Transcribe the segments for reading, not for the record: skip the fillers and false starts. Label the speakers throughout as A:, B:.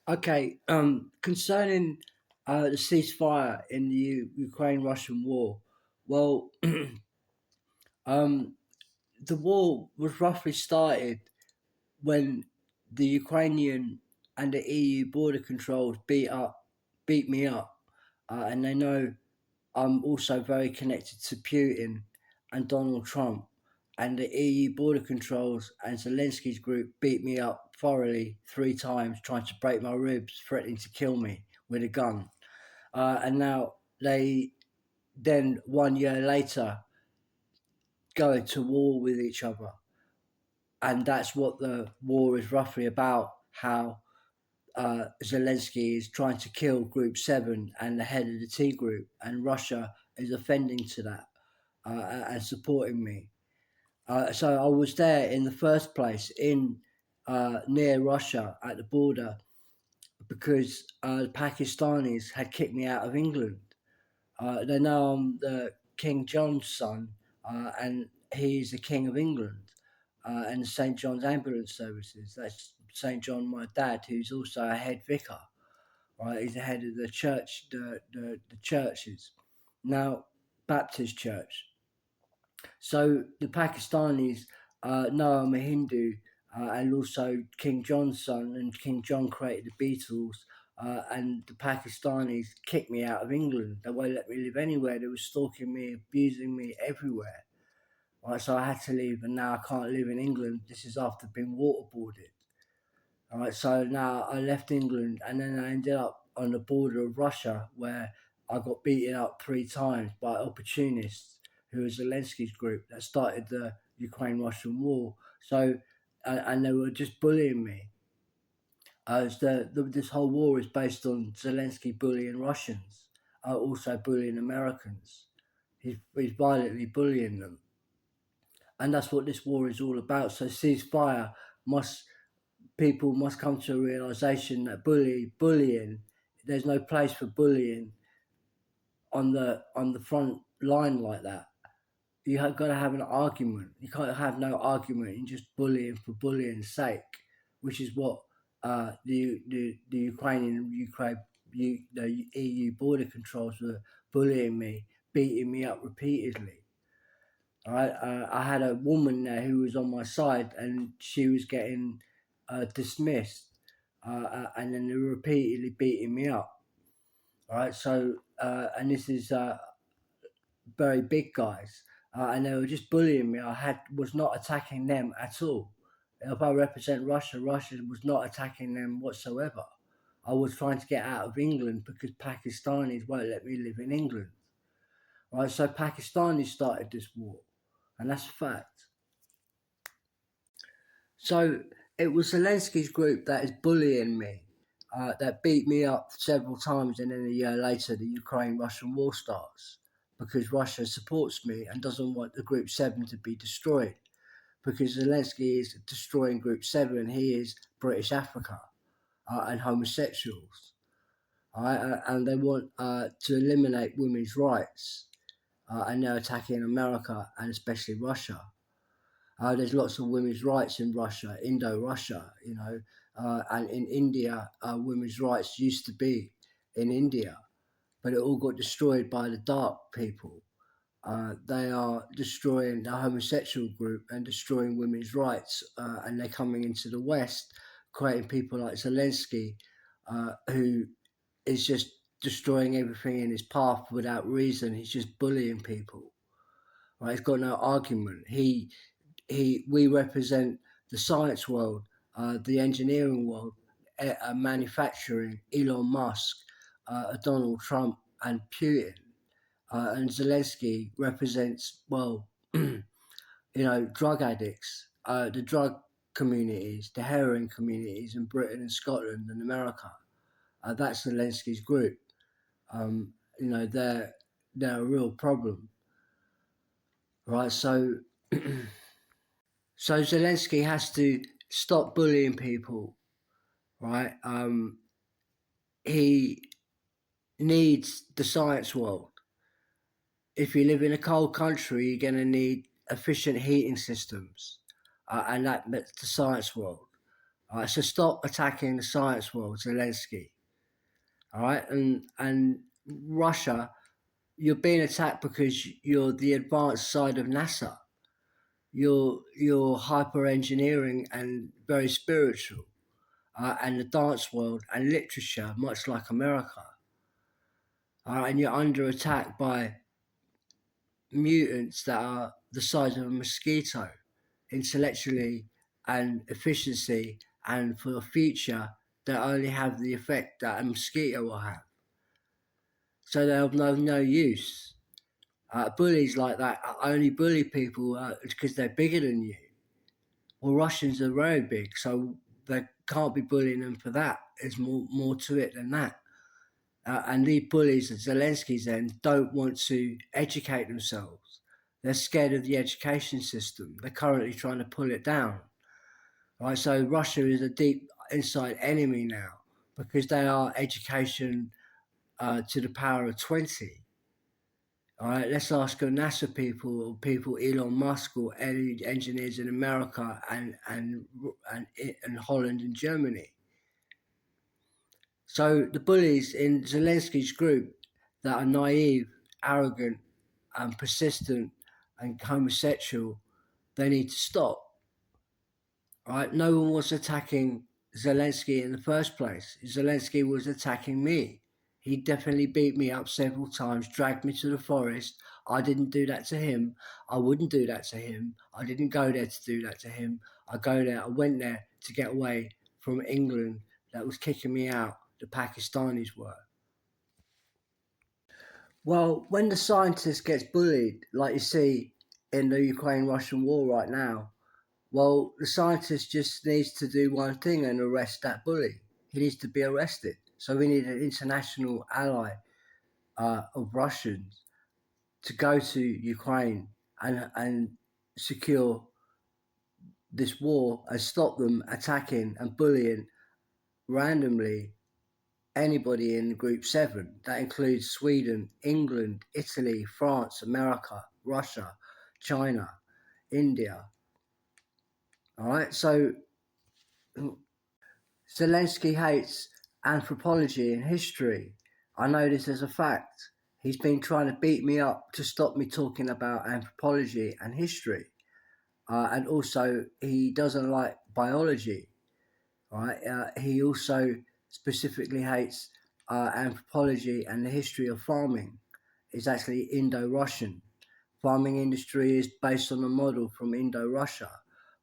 A: Okay, concerning the ceasefire in the Ukraine-Russian war, well, um, the war was roughly started when the Ukrainian and the EU border controls beat me up, and they know I'm also very connected to Putin and Donald Trump, and the EU border controls and Zelensky's group beat me up thoroughly 3 times, trying to break my ribs, threatening to kill me with a gun. And now they then 1 year later go into war with each other, and that's what the war is roughly about. How Zelensky is trying to kill Group 7 and the head of the T Group, and Russia is offending to that and supporting me. So I was there in the first place in near Russia at the border because the Pakistanis had kicked me out of England. They know I'm the King John's son, and he's the King of England, and St John's Ambulance Services. That's St John, my dad, who's also a head vicar. Right, he's the head of the church, the churches. Now, Baptist church. So the Pakistanis know I'm a Hindu, and also King John's son, and King John created the Beatles. And the Pakistanis kicked me out of England. They won't let me live anywhere. They were stalking me, abusing me everywhere. Right, so I had to leave, and now I can't live in England. This is after being waterboarded. All right, so now I left England, and then I ended up on the border of Russia, where I got beaten up 3 times by opportunists who was Zelensky's group that started the Ukraine-Russian war. So, and they were just bullying me. This whole war is based on Zelensky bullying Russians, also bullying Americans. He's violently bullying them, and that's what this war is all about. So ceasefire must people must come to a realization that bullying, there's no place for bullying on the front line like that. You have got to have an argument. You can't have no argument in just bullying for bullying's sake, which is what the the EU border controls were bullying me, beating me up repeatedly. All right, I had a woman there who was on my side, and she was getting dismissed, and then they were repeatedly beating me up. All right, so and this is very big guys, and they were just bullying me. Was not attacking them at all. If I represent Russia, Russia was not attacking them whatsoever. I was trying to get out of England because Pakistanis won't let me live in England. Right, so Pakistanis started this war, and that's a fact. So it was Zelensky's group that is bullying me, that beat me up several times, and then a year later, the Ukraine-Russian war starts because Russia supports me and doesn't want the Group 7 to be destroyed. Because Zelensky is destroying Group 7, he is British Africa and homosexuals. And they want to eliminate women's rights, and they're attacking America and especially Russia. There's lots of women's rights in Russia, Indo-Russia, and in India, women's rights used to be in India, but it all got destroyed by the dark people. They are destroying the homosexual group and destroying women's rights, and they're coming into the West, creating people like Zelensky, who is just destroying everything in his path without reason. He's just bullying people. Right? He's got no argument. We represent the science world, the engineering world, manufacturing, Elon Musk, Donald Trump, and Putin. And Zelensky represents, well, drug addicts, the drug communities, the heroin communities in Britain and Scotland and America. That's Zelensky's group. Um, they're a real problem, right? So So Zelensky has to stop bullying people, right? He needs the science world. If you live in a cold country, you're going to need efficient heating systems, and that's the science world. All right, so stop attacking the science world, Zelensky. All right, and Russia, you're being attacked because you're the advanced side of NASA. You're hyper engineering and very spiritual, and the dance world and literature, much like America. And you're under attack by mutants that are the size of a mosquito, intellectually and efficiency, and for the future, they only have the effect that a mosquito will have. So they're of no use. Bullies like that only bully people because they're bigger than you. Well, Russians are very big, so they can't be bullying them for that. There's more to it than that. And these bullies, Zelensky's then, don't want to educate themselves. They're scared of the education system. They're currently trying to pull it down. Right, so Russia is a deep inside enemy now because they are education to the power of 20. All right, let's ask NASA people or people Elon Musk or any engineers in America and Holland and Germany. So the bullies in Zelensky's group that are naive, arrogant, and persistent and homosexual, they need to stop. Right? No one was attacking Zelensky in the first place. Zelensky was attacking me. He definitely beat me up several times, dragged me to the forest. I didn't do that to him. I wouldn't do that to him. I didn't go there to do that to him. I went there to get away from England that was kicking me out. The Pakistanis were. Well, when the scientist gets bullied, like you see in the Ukraine-Russian war right now, well, the scientist just needs to do one thing and arrest that bully. He needs to be arrested. So we need an international ally of Russians to go to Ukraine and secure this war and stop them attacking and bullying randomly anybody in Group 7. That includes Sweden, England, Italy, France, America, Russia, China, India. All right, so Zelensky hates anthropology and history. I know this as a fact. He's been trying to beat me up to stop me talking about anthropology and history. And also, he doesn't like biology. Right? He also specifically hates anthropology and the history of farming. It's actually Indo-Russian. Farming industry is based on a model from Indo-Russia.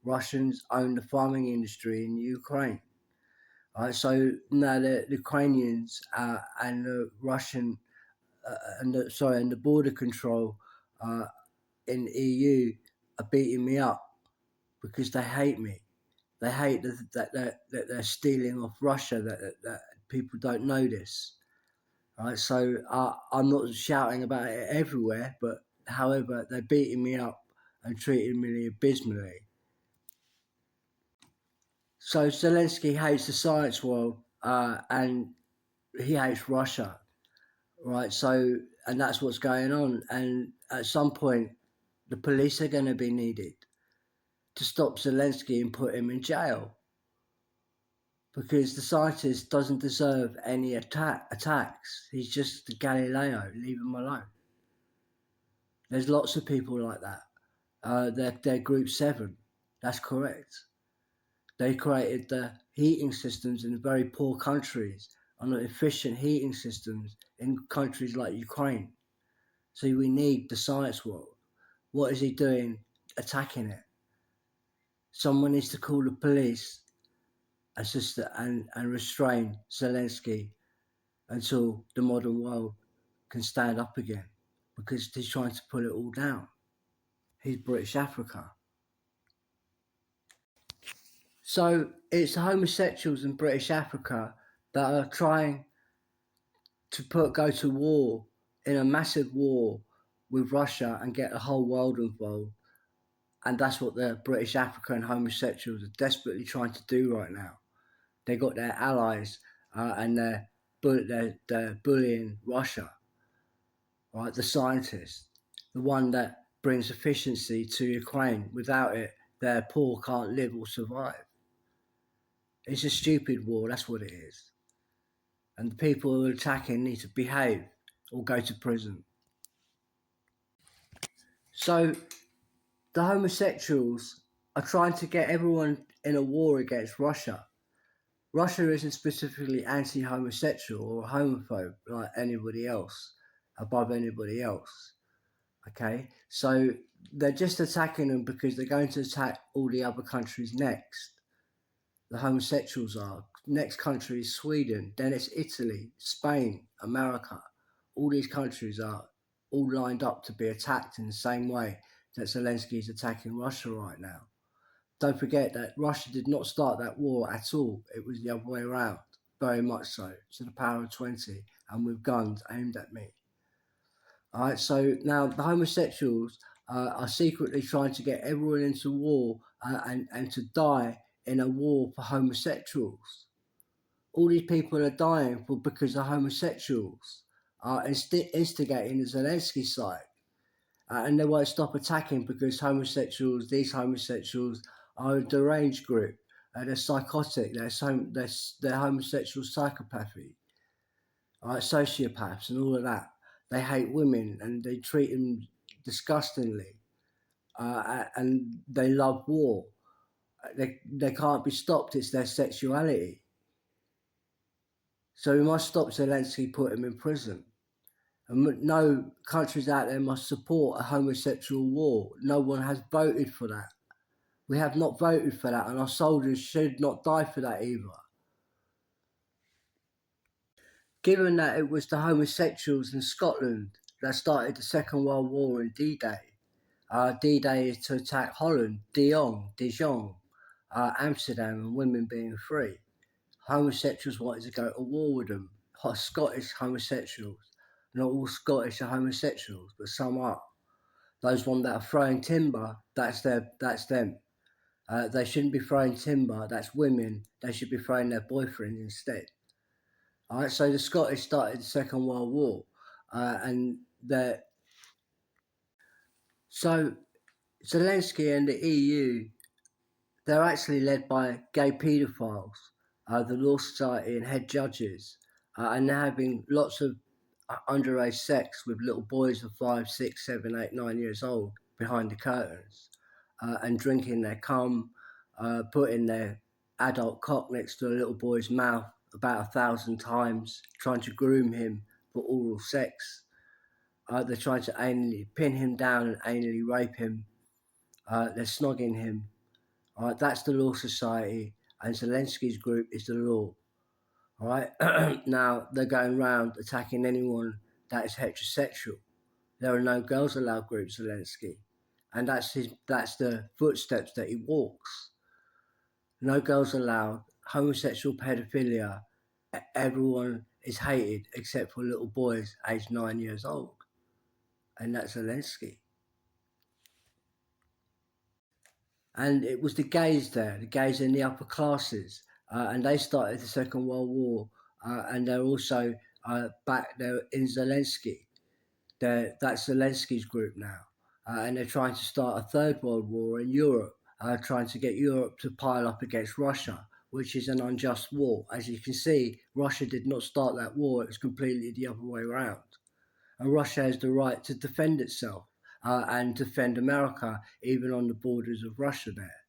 A: Russians own the farming industry in Ukraine. So now the Ukrainians and the Russian and the border control in the EU are beating me up because they hate me. They hate that they're stealing off Russia. That people don't know this. Right, so I'm not shouting about it everywhere, but however, they're beating me up and treating me abysmally. So Zelensky hates the science world and he hates Russia, right? So, and that's what's going on. And at some point, the police are going to be needed to stop Zelensky and put him in jail because the scientist doesn't deserve any attacks. He's just a Galileo. Leave him alone. There's lots of people like that. They're Group 7. That's correct. They created the heating systems in very poor countries and efficient heating systems in countries like Ukraine. So we need the science world. What is he doing? Attacking it. Someone needs to call the police and restrain Zelensky until the modern world can stand up again because he's trying to pull it all down. He's British Africa. So it's homosexuals in British Africa that are trying to go to war in a massive war with Russia and get the whole world involved. And that's what the British African homosexuals are desperately trying to do right now. They got their allies and they're bullying Russia, right? The scientist, the one that brings efficiency to Ukraine. Without it, their poor can't live or survive. It's a stupid war, that's what it is. And the people who are attacking need to behave or go to prison. So the homosexuals are trying to get everyone in a war against Russia. Russia isn't specifically anti-homosexual or homophobe like anybody else, above anybody else. Okay, so they're just attacking them because they're going to attack all the other countries next. The homosexuals are. Next country is Sweden, then it's Italy, Spain, America. All these countries are all lined up to be attacked in the same way that Zelensky is attacking Russia right now. Don't forget that Russia did not start that war at all. It was the other way around, very much so, to the power of 20, and with guns aimed at me. All right, so now the homosexuals are secretly trying to get everyone into war and to die in a war for homosexuals. All these people are dying because of homosexuals are instigating the Zelensky side. And they won't stop attacking because these homosexuals are a deranged group. They're psychotic. They're homosexual psychopathy, right? Sociopaths and all of that. They hate women and they treat them disgustingly. And they love war. They can't be stopped. It's their sexuality. So we must stop Zelensky, put him in prison. And no countries out there must support a homosexual war. No one has voted for that. We have not voted for that, and our soldiers should not die for that either. Given that it was the homosexuals in Scotland that started the Second World War in D-Day. D-Day is to attack Holland, Dijon, Amsterdam, and women being free. Homosexuals wanted to go to war with them. Scottish homosexuals. Not all Scottish are homosexuals, but some are. Those ones that are throwing timber, that's them. They shouldn't be throwing timber, that's women. They should be throwing their boyfriends instead. All right, so the Scottish started the Second World War, and so Zelensky and the EU, they're actually led by gay paedophiles, the Law Society and head judges, and they're having lots of underage sex with little boys of 5, 6, 7, 8, 9 years old behind the curtains, and drinking their cum, putting their adult cock next to a little boy's mouth about 1,000 times, trying to groom him for oral sex. They're trying to anally pin him down and anally rape him. They're snogging him. That's the Law Society, and Zelensky's group is the law. All right, now they're going around attacking anyone that is heterosexual. There are no girls allowed, group Zelensky, and that's the footsteps that he walks. No girls allowed. Homosexual pedophilia. Everyone is hated except for little boys aged 9 years old, and that's Zelensky. And it was the gays there, the gays in the upper classes, and they started the Second World War, and they're also back there in Zelensky. That's Zelensky's group now, and they're trying to start a third world war in Europe, trying to get Europe to pile up against Russia, which is an unjust war. As you can see, Russia did not start that war; it was completely the other way around. And Russia has the right to defend itself and defend America, even on the borders of Russia there.